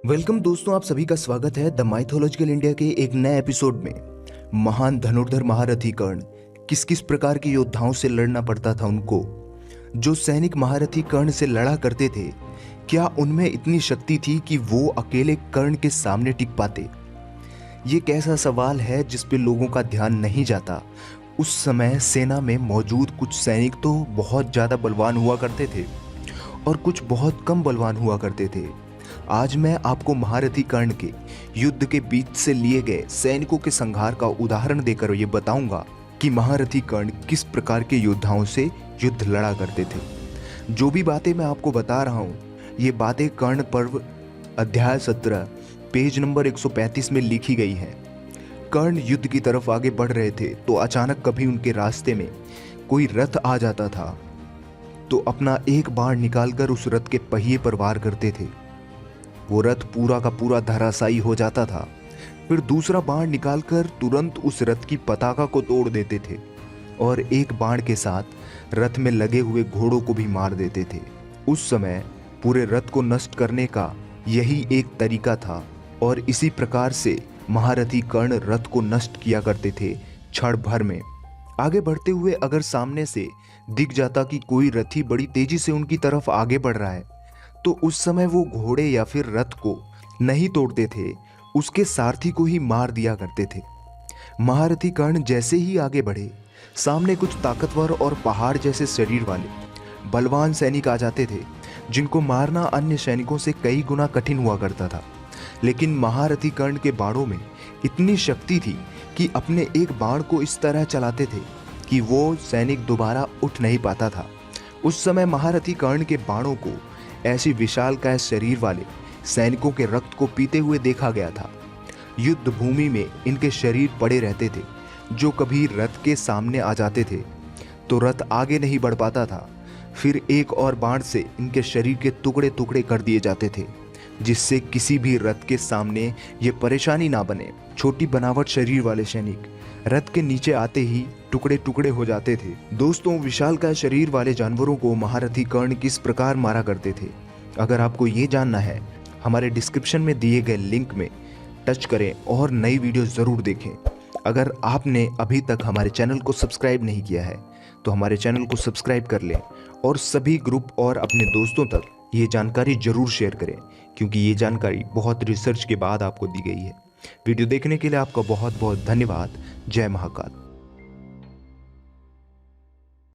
Welcome दोस्तों, आप सभी का स्वागत है द माइथोलॉजिकल इंडिया के एक नए एपिसोड में। महान धनुर्धर महारथी कर्ण, किस किस प्रकार के योद्धाओं से लड़ना पड़ता था उनको। जो सैनिक महारथी कर्ण से लड़ा करते थे, क्या उनमें इतनी शक्ति थी कि वो अकेले कर्ण के सामने टिक पाते? ये कैसा सवाल है जिस पे लोगों का ध्यान नहीं जाता। उस समय सेना में मौजूद कुछ सैनिक तो बहुत ज़्यादा बलवान हुआ करते थे और कुछ बहुत कम बलवान हुआ करते थे। आज मैं आपको महारथी कर्ण के युद्ध के बीच से लिए गए सैनिकों के संहार का उदाहरण देकर ये बताऊंगा कि महारथी कर्ण किस प्रकार के योद्धाओं से युद्ध लड़ा करते थे। जो भी बातें मैं आपको बता रहा हूँ, ये बातें कर्ण पर्व अध्याय 17 पेज नंबर 135 में लिखी गई हैं। कर्ण युद्ध की तरफ आगे बढ़ रहे थे तो अचानक कभी उनके रास्ते में कोई रथ आ जाता था तो अपना एक बाण निकालकर उस रथ के पहिए पर वार करते थे। वो रथ पूरा का पूरा धराशायी हो जाता था। फिर दूसरा बाण निकालकर तुरंत उस रथ की पताका को तोड़ देते थे और एक बाण के साथ रथ में लगे हुए घोड़ों को भी मार देते थे। उस समय पूरे रथ को नष्ट करने का यही एक तरीका था और इसी प्रकार से महारथी कर्ण रथ को नष्ट किया करते थे क्षण भर में। आगे बढ़ते हुए अगर सामने से दिख जाता कि कोई रथी बड़ी तेजी से उनकी तरफ आगे बढ़ रहा है तो उस समय वो घोड़े या फिर रथ को नहीं तोड़ते थे, उसके सारथी को ही मार दिया करते थे। महारथी कर्ण जैसे ही आगे बढ़े, सामने कुछ ताकतवर और पहाड़ जैसे शरीर वाले बलवान सैनिक आ जाते थे, जिनको मारना अन्य सैनिकों से कई गुना कठिन हुआ करता था। लेकिन महारथी कर्ण के बाणों में इतनी शक्ति थी कि अपने एक बाण को इस तरह चलाते थे कि वो सैनिक दोबारा उठ नहीं पाता था। उस समय महारथी कर्ण के बाणों को ऐसी विशालकाय शरीर वाले सैनिकों के रक्त को पीते हुए देखा गया था। युद्ध भूमि में इनके शरीर पड़े रहते थे। जो कभी रथ के सामने आ जाते थे तो रथ आगे नहीं बढ़ पाता था। फिर एक और बाण से इनके शरीर के टुकड़े टुकड़े कर दिए जाते थे, जिससे किसी भी रथ के सामने ये परेशानी ना बने। छोटी बनावट शरीर वाले सैनिक रथ के नीचे आते ही टुकड़े टुकड़े हो जाते थे। दोस्तों, विशालकाय शरीर वाले जानवरों को महारथी कर्ण किस प्रकार मारा करते थे, अगर आपको ये जानना है, हमारे डिस्क्रिप्शन में दिए गए लिंक में टच करें और नई वीडियो ज़रूर देखें। अगर आपने अभी तक हमारे चैनल को सब्सक्राइब नहीं किया है तो हमारे चैनल को सब्सक्राइब कर लें और सभी ग्रुप और अपने दोस्तों तक ये जानकारी ज़रूर शेयर करें, क्योंकि ये जानकारी बहुत रिसर्च के बाद आपको दी गई है। वीडियो देखने के लिए आपका बहुत बहुत धन्यवाद। जय महाकाल।